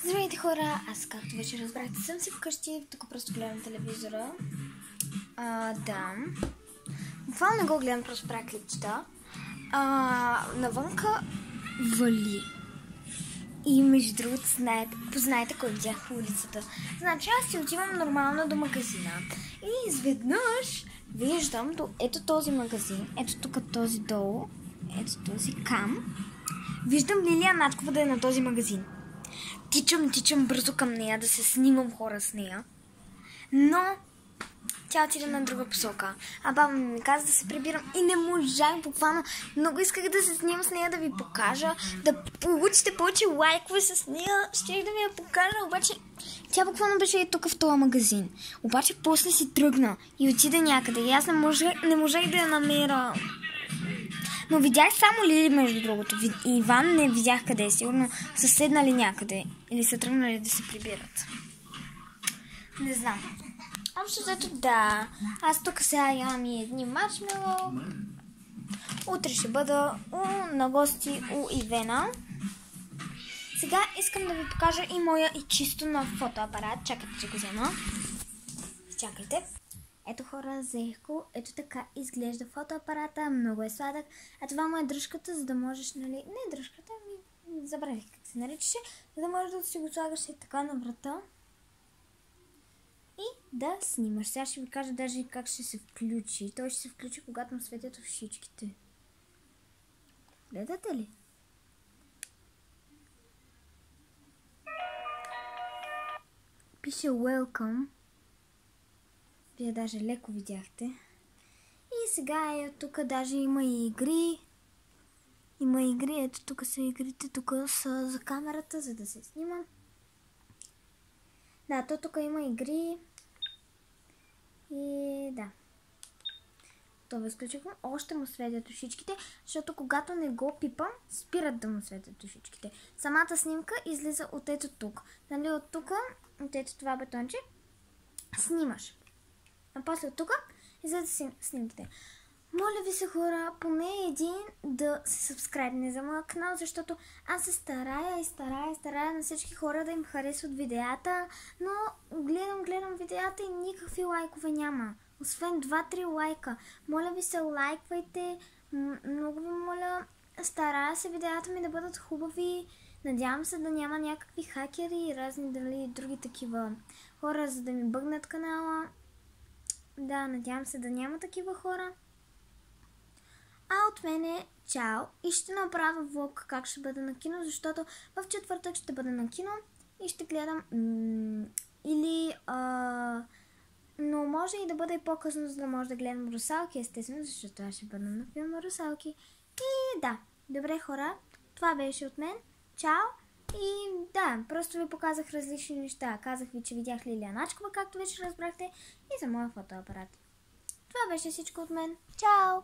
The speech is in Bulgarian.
Здравейте хора, аз както вече разбрахте съм си вкъщи, тук просто гледам телевизора. Да. Буквално не го гледам, просто правя клипчета. Навънка вали. И между другото познайте кой видях в улицата. Значи аз си отивам нормално до магазина. И изведнъж виждам ето този магазин, ето тук този долу, ето този кам. Виждам Лилия Начкова да е на този магазин. Тичам бързо към нея, да се снимам хора с нея. Но тя отида на друга посока. А баба ми каза да се прибирам и не можах буквално. Много исках да се снимам с нея, да ви покажа, да получите повече лайкове с нея. Щях да ви я покажа, обаче тя буквално беше и тук в този магазин. Обаче после си тръгна и отида някъде. И аз не можех да я намеря. Но видях само Лили, между другото. Иван не видях къде е. Сигурно са седнали някъде. Или са тръгнали да се прибират. Не знам. Общо зато да. Аз тук сега имам и едни маршмело. Утре ще бъда на гости у Ивена. Сега искам да ви покажа и моя и чисто нов фотоапарат. Чакайте, че го взема. Чакайте. Ето хора, взех го. Ето така изглежда фотоапарата. Много е сладък. А това му е дръжката, за да можеш, нали... Не дръжката, забравих как се наричаше. За да можеш да си го слагаш и така на врата. И да снимаш. Сега ще ви кажа даже как ще се включи. Той ще се включи, когато му светят всичките. Гледате ли? Пише Welcome. Вие даже леко видяхте. И сега тук даже има и игри. Има игри, ето тук са игрите, тук са за камерата, за да се снима. Да, тук има игри. И да. Това изключихме. Още му светят ушичките, защото когато не го пипам, спират да му светят ушичките. Самата снимка излиза от ето тук. Нали, от тук, от ето това бетонче, снимаш. А после от тук излезе снимките. Моля ви се хора, поне един да се сабскрайбне за моя канал, защото аз се старая на всички хора да им харесват видеята, но гледам видеята и никакви лайкове няма. Освен 2-3 лайка. Моля ви се, лайквайте. Много ви моля, старая се видеята ми да бъдат хубави. Надявам се да няма някакви хакери и разни други такива хора, за да ми бъгнат канала. Да, надявам се да няма такива хора. А от мене чао и ще направя влог как ще бъда на кино, защото в четвъртък ще бъда на кино и ще гледам но може и да бъде и по-късно, за да може да гледам Русалки, естествено, защото аз ще бъда на филма Русалки. И да, добре хора, това беше от мен. Чао! И да, просто ви показах различни неща. Казах ви, че видях Лилия Начкова, както вече разбрахте, и за моя фотоапарат. Това беше всичко от мен. Чао!